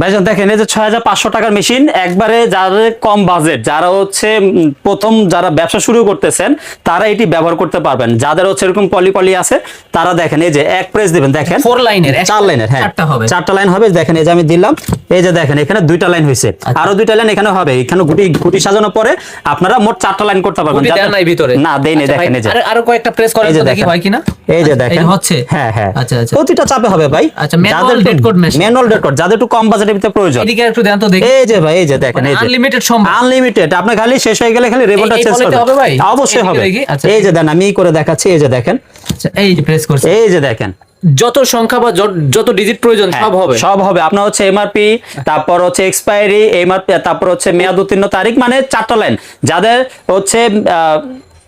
ভাইজান দেখেন এই যে 6500 টাকার মেশিন, একবারে যাদের কম বাজেট, যারা হচ্ছে প্রথম যারা ব্যবসা শুরু করতেছেন তারা এটি ব্যবহার করতে পারবেন। যাদের হচ্ছে এরকম পলি আছে তারা দেখেন এই যে এক প্রেস দিবেন, দেখেন 4 লাইনের 4 লাইনের, হ্যাঁ চারটা লাইন হবে। দেখেন এই যে আমি দিলাম, এই যে দেখেন এখানে 2টা লাইন হয়েছে, আরো 2টা লাইন এখানে হবে। এখানে গুটি সাজানোর পরে আপনারা মোট 4টা লাইন করতে পারবেন। যাদের নাই ভিতরে না দেই নেই, দেখেন এই যে আরো কয়েকটা প্রেস করেন তো দেখি হয় কিনা। এই যে দেখেন হচ্ছে, হ্যাঁ হ্যাঁ আচ্ছা আচ্ছা প্রতিটা চাপে হবে ভাই। আচ্ছা manual dead code machine, manual dead code যাদের একটু কম বাজেটের ভিতরে প্রয়োজন। এদিকে একটু দেন তো দেখি। এই যে ভাই এই যে দেখেন এই যে আনলিমিটেড সম্ভব, আনলিমিটেড। আপনি খালি শেষ হয়ে গেলে খালি রেবনটা চেঞ্জ করতে হবে ভাই, অবশ্যই হবে। এই যে দেন আমি করে দেখাচ্ছি, এই যে দেখেন, আচ্ছা এই যে প্রেস করছি, এই যে দেখেন যত সংখ্যা বা যত ডিজিট প্রয়োজন সব হবে। আপনার হচ্ছে এমআরপি, তারপর হচ্ছে এক্সপায়ারি, এমআরপি, তারপর হচ্ছে মেয়াদ উত্তীর্ণ তারিখ, মানে 4টা লাইন। যাদের হচ্ছে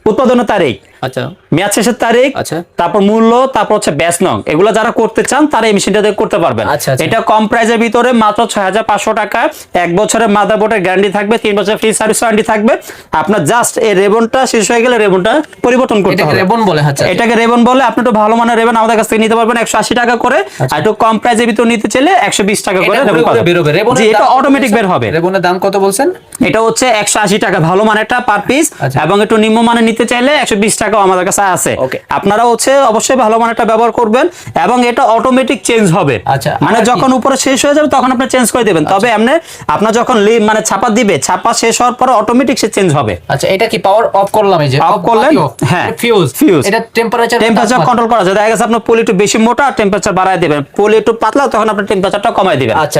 উৎপাদনের তারিখ, আচ্ছা মেয়াদ শেষের তারিখ, আচ্ছা তারপর মূল্য, তারপর হচ্ছে ব্যাচ নং, এগুলো যারা করতে চান তারা এই মেশিনটা দিয়ে করতে পারবেন। আচ্ছা এটা কম প্রাইসের ভিতরে মাত্র 6500 টাকা। 1 বছরের মাদারবোর্ডের গ্যারান্টি থাকবে, 3 বছরের ফ্রি সার্ভিস ওয়ারেন্টি থাকবে। আপনার জাস্ট এই রেবনটা শেষ হয়ে গেলে রেবনটা পরিবর্তন করতে হবে। রেবন বলে, আচ্ছা এটাকে রেবন বলে। আপনি একটু ভালো মানের রেবন আমাদের কাছ থেকে নিতে পারবেন 180 টাকা করে, আর একটু কম প্রাইসের ভিতরে নিতে চাইলে 120 টাকা করে রেবন পাবেন। জি, এটা অটোমেটিক বের হবে। রেবনের দাম কত বলছেন? এটা হচ্ছে 180 টাকা ভালো মানেরটা পার পিস, এবং একটু নিম্ন মানের নিতে চাইলে 120 টাকাও আমাদের কাছে আছে। আপনারা হচ্ছে অবশ্যই ভালো মানেরটা ব্যবহার করবেন, এবং এটা অটোমেটিক চেঞ্জ হবে। মানে যখন উপরে শেষ হয়ে যাবে তখন আপনি চেঞ্জ করে দিবেন। তবে এমনি আপনার যখন মানে ছাপা দিবে, ছাপা শেষ হওয়ার পরে অটোমেটিক সে চেঞ্জ হবে। আচ্ছা এটা কি পাওয়ার অফ করলাম, এই যে অফ করলেন, হ্যাঁ ফিউজ এটা টেম্পারেচার কন্ট্রোল করা যায়। দেখা গেছে আপনার পলি একটু বেশি মোটা, টেম্পারেচার বাড়ায় দিবেন। পলি একটু পাতলা, তখন আপনার টেম্পারেচারটা কমায় দিবেন। আচ্ছা